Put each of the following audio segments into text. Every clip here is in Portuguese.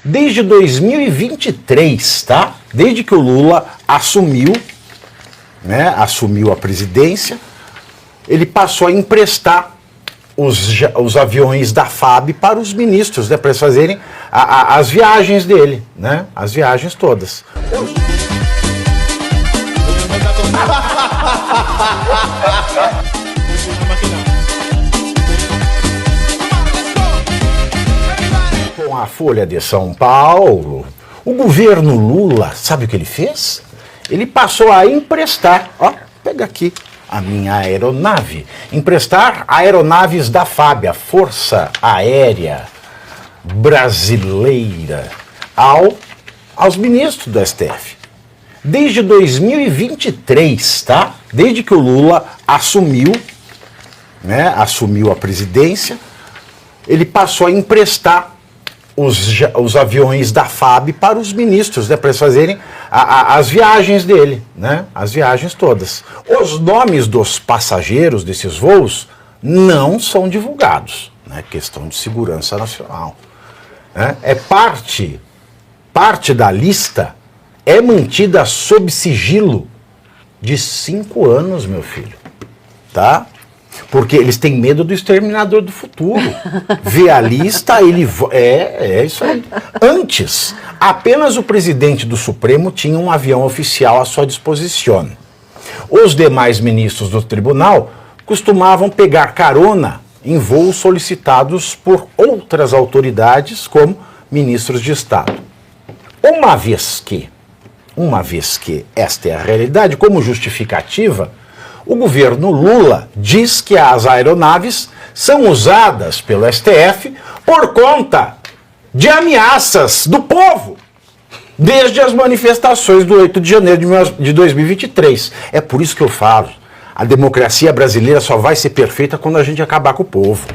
desde 2023, tá? Desde que o Lula assumiu, né, assumiu a presidência, ele passou a emprestar os aviões da FAB para os ministros, né, para eles fazerem as viagens dele, né, as viagens todas. Com a Folha de São Paulo, o governo Lula, sabe o que ele fez? Ele passou a emprestar, ó, pega aqui a minha aeronave, emprestar aeronaves da FAB, a Força Aérea Brasileira, aos ministros do STF. Desde 2023, tá? Desde que o Lula assumiu, né, assumiu a presidência, ele passou a emprestar os aviões da FAB para os ministros, né, para eles fazerem as viagens dele, né, as viagens todas. Os nomes dos passageiros desses voos não são divulgados, né, questão de segurança nacional. Né, parte da lista é mantida sob sigilo de 5 anos, meu filho, tá? Porque eles têm medo do Exterminador do Futuro. Vê a lista, ele... É isso aí. Antes, apenas o presidente do Supremo tinha um avião oficial à sua disposição. Os demais ministros do tribunal costumavam pegar carona em voos solicitados por outras autoridades, como ministros de Estado. Uma vez que esta é a realidade, como justificativa, o governo Lula diz que as aeronaves são usadas pelo STF por conta de ameaças do povo, desde as manifestações do 8 de janeiro de 2023. É por isso que eu falo, a democracia brasileira só vai ser perfeita quando a gente acabar com o povo.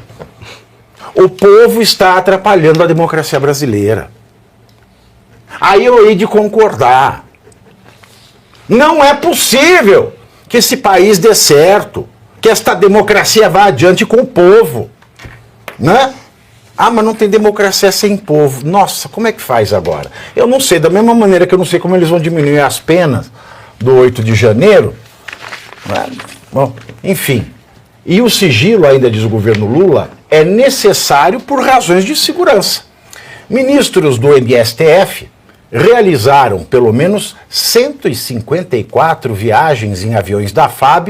O povo está atrapalhando a democracia brasileira. Aí eu hei de concordar. Não é possível que esse país dê certo, que esta democracia vá adiante com o povo, né? Ah, mas não tem democracia sem povo. Nossa, como é que faz agora? Eu não sei, da mesma maneira que eu não sei como eles vão diminuir as penas do 8 de janeiro, né? Bom, enfim. E o sigilo, ainda diz o governo Lula, é necessário por razões de segurança. Ministros do MSTF realizaram pelo menos 154 viagens em aviões da FAB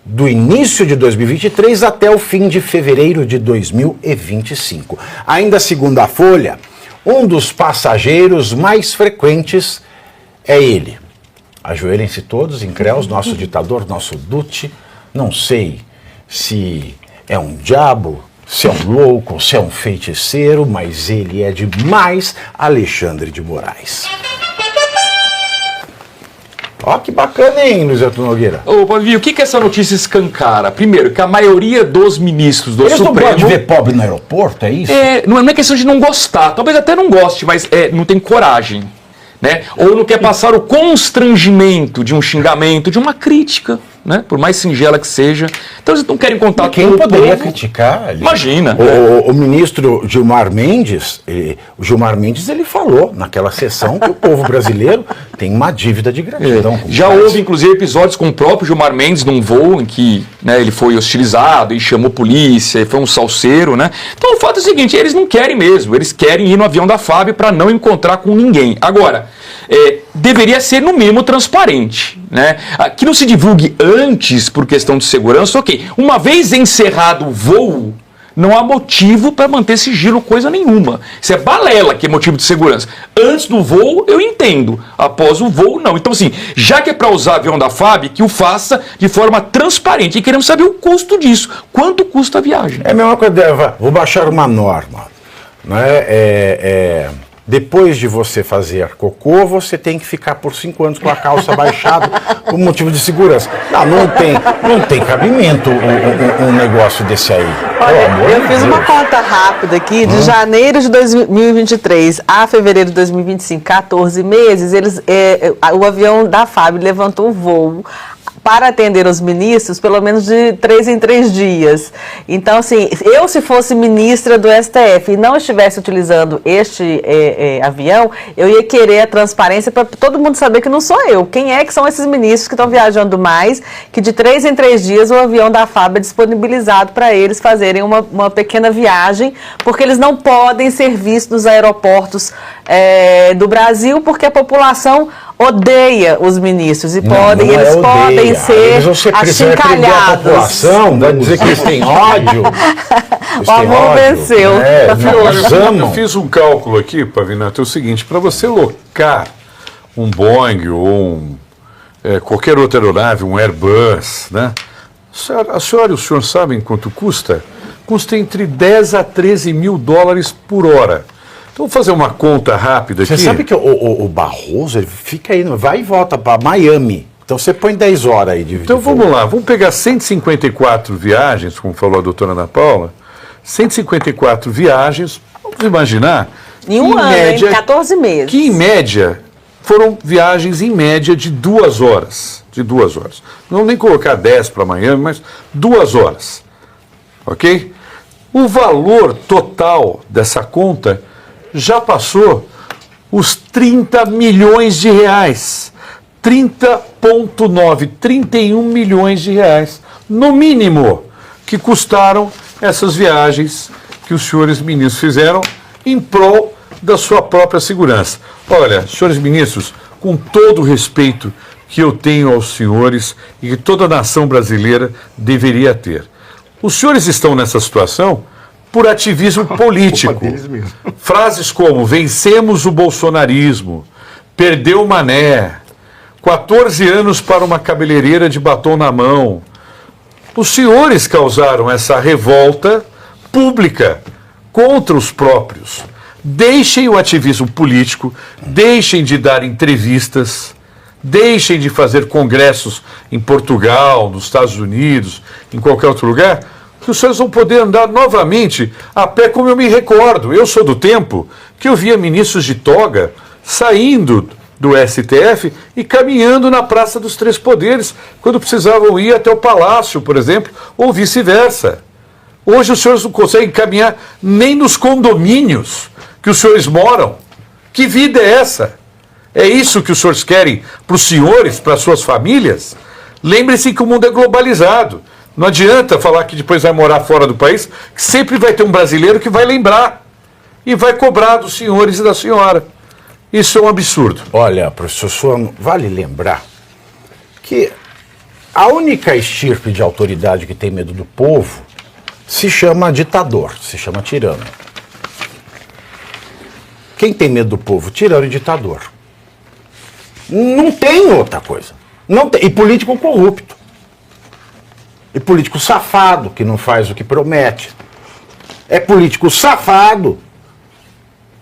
do início de 2023 até o fim de fevereiro de 2025. Ainda segundo a Folha, um dos passageiros mais frequentes é ele. Ajoelhem-se todos, incréus, nosso ditador, nosso Dutti. Não sei se é um diabo, se é um louco, se é um feiticeiro, mas ele é demais, Alexandre de Moraes. Ó, que bacana, hein, Luiz Arthur Nogueira? Ô, Pavio, o que essa notícia escancara? Primeiro, que a maioria dos ministros do Supremo... Eles não podem ver pobre no aeroporto, é isso? Não é questão de não gostar, talvez até não goste, mas não tem coragem, né? Ou não quer passar o constrangimento de um xingamento, de uma crítica, né? Por mais singela que seja. Então eles não querem contar com o povo. Quem poderia criticar? Imagina. O ministro Gilmar Mendes, ele falou naquela sessão que o povo brasileiro tem uma dívida de gratidão. Já houve, inclusive, episódios com o próprio Gilmar Mendes num voo em que, né, ele foi hostilizado e chamou polícia, e foi um salseiro, né? Então o fato é o seguinte, eles não querem mesmo, eles querem ir no avião da FAB para não encontrar com ninguém. Agora, deveria ser no mínimo transparente, né? Que não se divulgue antes por questão de segurança, ok. Uma vez encerrado o voo, não há motivo para manter sigilo coisa nenhuma. Isso é balela que é motivo de segurança. Antes do voo, eu entendo. Após o voo, não. Então, assim, já que é para usar avião da FAB, que o faça de forma transparente. E queremos saber o custo disso. Quanto custa a viagem? É a mesma coisa, vou baixar uma norma. Né? Depois de você fazer cocô, você tem que ficar por 5 anos com a calça baixada por motivo de segurança. Não tem cabimento um negócio desse aí. Olha, eu fiz uma conta rápida aqui, de janeiro de 2023 a fevereiro de 2025, 14 meses, o avião da FAB levantou o voo para atender os ministros, pelo menos de 3 em 3 dias. Então, assim, eu se fosse ministra do STF e não estivesse utilizando este avião, eu ia querer a transparência para todo mundo saber que não sou eu. Quem é que são esses ministros que estão viajando mais, que de 3 em 3 dias o avião da FAB é disponibilizado para eles fazerem uma pequena viagem, porque eles não podem ser vistos nos aeroportos do Brasil, porque a população odeia os ministros e Não, podem, não eles podem odeia. ser Você precisa aprender a população, vai dizer que eles têm ódio. O amor venceu. Eu fiz um cálculo aqui, Pavinato, é o seguinte, para você locar um Boeing ou qualquer outra aeronave, um Airbus, né? A senhora e o senhor sabem quanto custa? Custa entre 10 a 13 mil dólares por hora. Então, vou fazer uma conta rápida aqui. Você sabe que o Barroso, ele fica aí, vai e volta para Miami. Então você põe 10 horas aí de Então vamos lá, vamos pegar 154 viagens, como falou a doutora Ana Paula, 154 viagens, vamos imaginar... Em um ano, em 14 meses. Que em média, foram viagens em média de 2 horas. De 2 horas. Não vou nem colocar 10 para Miami, mas 2 horas. Ok? O valor total dessa conta já passou os 30 milhões de reais. 30,9, 31 milhões de reais, no mínimo, que custaram essas viagens que os senhores ministros fizeram em prol da sua própria segurança. Olha, senhores ministros, com todo o respeito que eu tenho aos senhores e que toda a nação brasileira deveria ter, os senhores estão nessa situação por ativismo político. Frases como vencemos o bolsonarismo, perdeu o Mané, 14 anos para uma cabeleireira de batom na mão. Os senhores causaram essa revolta pública contra os próprios. Deixem o ativismo político, deixem de dar entrevistas, deixem de fazer congressos em Portugal, nos Estados Unidos, em qualquer outro lugar, que os senhores vão poder andar novamente a pé, como eu me recordo. Eu sou do tempo que eu via ministros de toga saindo do STF e caminhando na Praça dos Três Poderes, quando precisavam ir até o Palácio, por exemplo, ou vice-versa. Hoje os senhores não conseguem caminhar nem nos condomínios que os senhores moram. Que vida é essa? É isso que os senhores querem para os senhores, para as suas famílias? Lembre-se que o mundo é globalizado. Não adianta falar que depois vai morar fora do país, que sempre vai ter um brasileiro que vai lembrar e vai cobrar dos senhores e da senhora. Isso é um absurdo. Olha, professor Suano, vale lembrar que a única estirpe de autoridade que tem medo do povo se chama ditador, se chama tirano. Quem tem medo do povo? Tirano e ditador. Não tem outra coisa. Não tem. E político corrupto. E político safado, que não faz o que promete. É político safado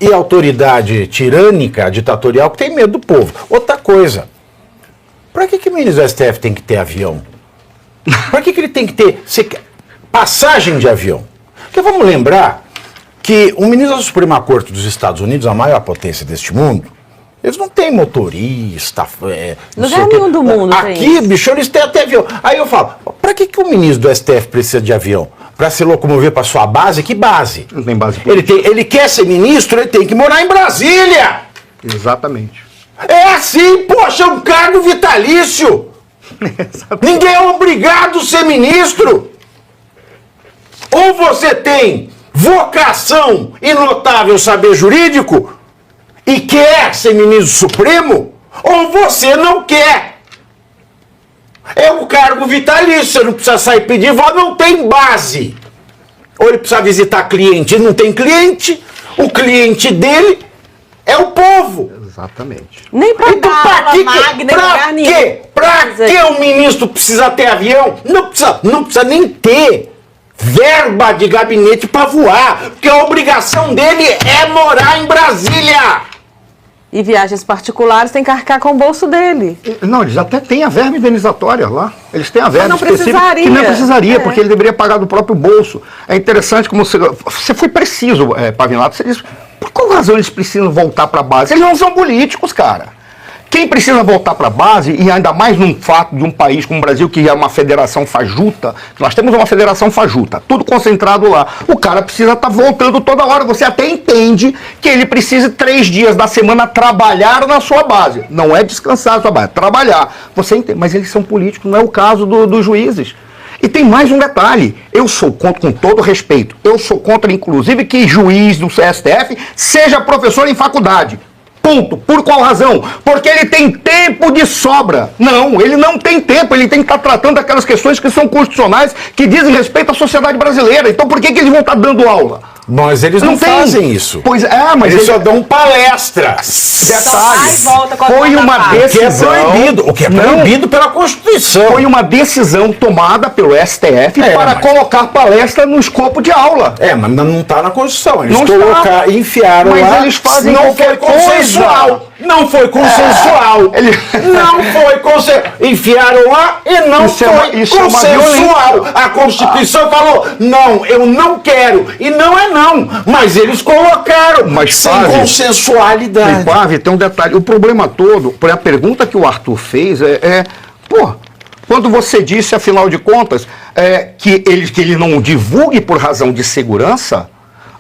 e autoridade tirânica, ditatorial, que tem medo do povo. Outra coisa. Para que o ministro do STF tem que ter avião? Para que ele tem que ter passagem de avião? Porque vamos lembrar que o ministro da Suprema Corte dos Estados Unidos, a maior potência deste mundo, eles não têm motorista. Não é nenhum do mundo. Aqui, bicho, eles têm até avião. Aí eu falo, para que o ministro do STF precisa de avião? Para se locomover para sua base? Que base? Não tem base. Ele quer ser ministro, ele tem que morar em Brasília. Exatamente. É assim, poxa, é um cargo vitalício. Ninguém é obrigado a ser ministro. Ou você tem vocação e notável saber jurídico e quer ser ministro supremo, ou você não quer. É um cargo vitalício, você não precisa sair pedir voto, não tem base. Ou ele precisa visitar cliente, ele não tem cliente, o cliente dele é o povo. Exatamente. Nem para Então, dar aula magna em lugar nenhum. Pra que o ministro precisa ter avião? Não precisa nem ter verba de gabinete para voar, porque a obrigação dele é morar em Brasília. E viagens particulares tem que arcar com o bolso dele. Não, eles até têm a verba indenizatória lá. Eles têm a verba não específica precisaria. que não precisaria, É. porque ele deveria pagar do próprio bolso. É interessante como você foi preciso, Pavinato, você disse, por qual razão eles precisam voltar para a base? Eles não são políticos, cara. Quem precisa voltar para a base, e ainda mais num fato de um país como o Brasil, que é uma federação fajuta, nós temos uma federação fajuta, tudo concentrado lá, o cara precisa estar voltando toda hora. Você até entende que ele precisa 3 dias da semana trabalhar na sua base. Não é descansar na sua base, é trabalhar. Você entende, mas eles são políticos, não é o caso dos juízes. E tem mais um detalhe, eu sou contra, com todo respeito, eu sou contra, inclusive, que juiz do STF seja professor em faculdade. Ponto. Por qual razão? Porque ele tem tempo de sobra. Não, ele não tem tempo, ele tem que estar tratando aquelas questões que são constitucionais, que dizem respeito à sociedade brasileira. Então por que eles vão estar dando aula? Mas eles não fazem isso. Pois é, mas eles só dão palestras. Detalhes. Foi Foi uma decisão. O que é proibido pela Constituição. Foi uma decisão tomada pelo STF para colocar palestra no escopo de aula. Mas não está na Constituição. Eles Não enfiaram mas lá. eles fazem não qualquer foi consensual. Não foi consensual. Não foi consensual. Enfiaram lá e não foi consensual. A Constituição falou, não, eu não quero. E não é não. Mas eles colocaram. Mas, sem Pave, consensualidade. Pave, tem um detalhe. O problema todo, a pergunta que o Arthur fez quando você disse, afinal de contas, que ele não divulgue por razão de segurança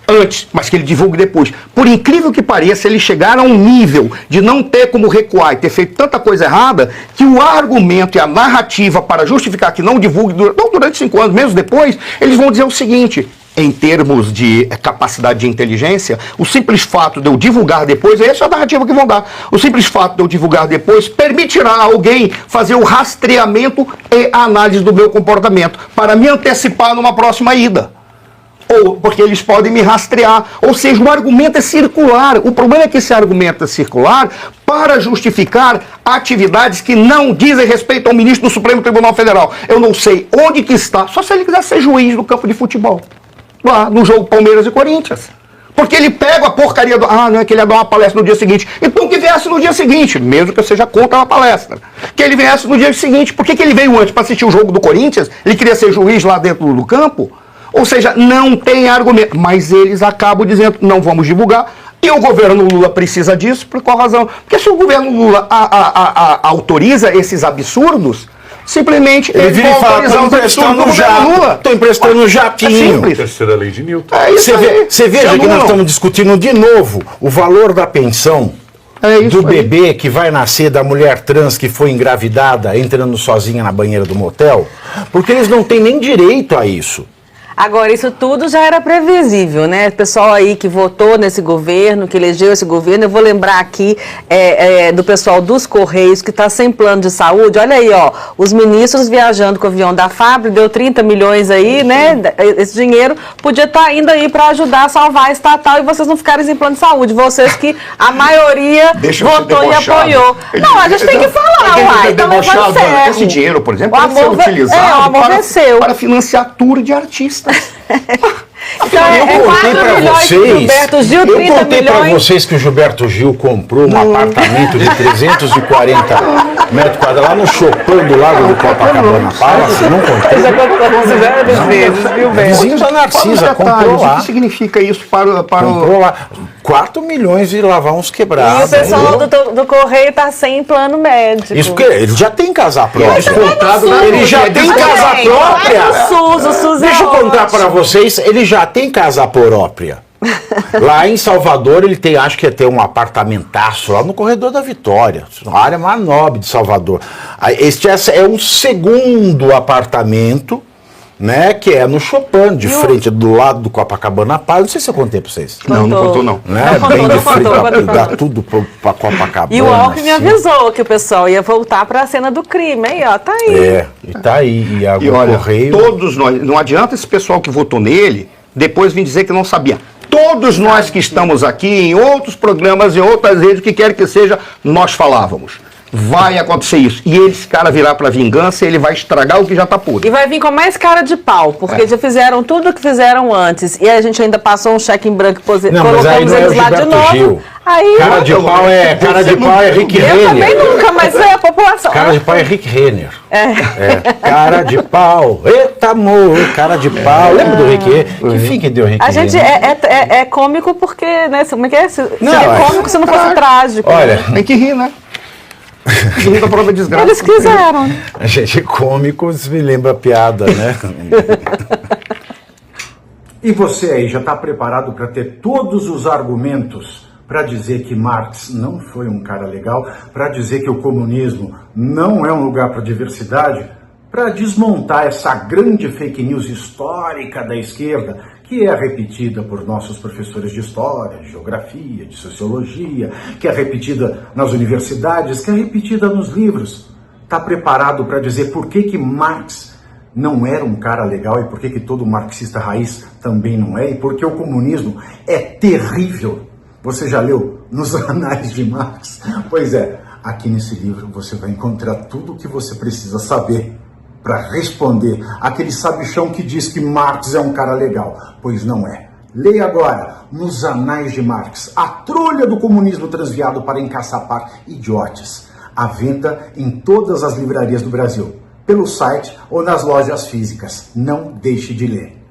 antes, mas que ele divulgue depois. Por incrível que pareça, eles chegaram a um nível de não ter como recuar e ter feito tanta coisa errada, que o argumento e a narrativa para justificar que não divulgue, não durante 5 anos, mesmo depois, eles vão dizer o seguinte: em termos de capacidade de inteligência, o simples fato de eu divulgar depois, essa é a narrativa que vão dar, o simples fato de eu divulgar depois permitirá a alguém fazer o rastreamento e a análise do meu comportamento, para me antecipar numa próxima ida. Ou porque eles podem me rastrear. Ou seja, o argumento é circular. O problema é que esse argumento é circular para justificar atividades que não dizem respeito ao ministro do Supremo Tribunal Federal. Eu não sei onde que está, só se ele quiser ser juiz do campo de futebol. Lá no jogo Palmeiras e Corinthians. Porque ele pega a porcaria do... não é que ele ia dar uma palestra no dia seguinte. Então que viesse no dia seguinte, mesmo que eu seja contra uma palestra. Que ele viesse no dia seguinte. Por que ele veio antes? Para assistir o jogo do Corinthians? Ele queria ser juiz lá dentro do campo? Ou seja, não tem argumento. Mas eles acabam dizendo, não vamos divulgar. E o governo Lula precisa disso, por qual razão? Porque se o governo Lula autoriza esses absurdos, simplesmente ele vira e fala, estou emprestando jato, estou emprestando jatinho. A terceira lei de Newton. Você veja que nós estamos discutindo de novo o valor da pensão do bebê que vai nascer, da mulher trans que foi engravidada, entrando sozinha na banheira do motel, porque eles não têm nem direito a isso. Agora, isso tudo já era previsível, né? O pessoal aí que votou nesse governo, que elegeu esse governo, eu vou lembrar aqui do pessoal dos Correios, que está sem plano de saúde. Olha aí, ó, os ministros viajando com o avião da FAB, deu 30 milhões aí, né? Esse dinheiro podia estar indo aí para ajudar a salvar a estatal e vocês não ficarem sem plano de saúde. Vocês que a maioria votou e apoiou. Não, a gente tem que falar, uai, então levando sério. Esse dinheiro, por exemplo, pode ser utilizado para financiar tour de artistas. Então, eu contei para vocês, Gilberto Gil, 30 eu contei para milhões. vocês que o Gilberto Gil comprou um apartamento de 340 metros quadrados lá no Chopin do Lago do Copacabana Palace. Não contei. Já contou várias vezes, viu, velho? Vizinho da Narcisa comprou lá. O que significa isso para comprou lá 4 milhões e lavar uns quebrados. E o pessoal do Correio está sem plano médico. Isso porque ele já tem casa própria. Ele já tem casa própria. O SUS Deixa eu contar para vocês, ele já tem casa própria. Lá em Salvador ele tem, acho que ia ter um apartamentaço lá no Corredor da Vitória, uma área mais nobre de Salvador. Este é um segundo apartamento, né, que é no Chopin, de frente, do lado do Copacabana Palace. Não sei se eu contei pra vocês. Não contou não. Né? Bem de frente, dá tudo pra Copacabana. E o Alckmin avisou que o pessoal ia voltar pra cena do crime, aí ó, tá aí. E tá aí. E olha, Correio... todos nós, não adianta esse pessoal que votou nele, depois vir dizer que não sabia. Todos nós que estamos aqui, em outros programas, em outras redes, o que quer que seja, nós falávamos. Vai acontecer isso. E esse cara virar pra vingança, ele vai estragar o que já tá podre. E vai vir com mais cara de pau, porque já fizeram tudo o que fizeram antes. E a gente ainda passou um cheque em branco e não, mas aí colocamos não é o eles lá de Gilberto novo. Gil. Aí, cara de pau é Rick eu Renner. também nunca, mas é a população. Cara de pau é Rick Renner. Cara de pau, eita amor, cara de pau. Lembra do Rick Renner? Que fim que deu Rick A Renner? gente é cômico porque, né? Como é que é? Seria cômico se não fosse trágico. Olha, Tem que rir, né? Muita prova de desgraça. Eles quiseram. A gente é cômico, me lembra a piada, né? E você aí já está preparado para ter todos os argumentos para dizer que Marx não foi um cara legal, para dizer que o comunismo não é um lugar para diversidade, para desmontar essa grande fake news histórica da esquerda, que é repetida por nossos professores de história, de geografia, de sociologia, que é repetida nas universidades, que é repetida nos livros. Está preparado para dizer por que Marx não era um cara legal e por que todo marxista raiz também não é, e porque o comunismo é terrível? Você já leu Nos Anais de Marx? Pois é, aqui nesse livro você vai encontrar tudo o que você precisa saber para responder aquele sabichão que diz que Marx é um cara legal, pois não é. Leia agora Nos Anais de Marx, a trolha do comunismo transviado para encaçapar idiotas, à venda em todas as livrarias do Brasil, pelo site ou nas lojas físicas. Não deixe de ler.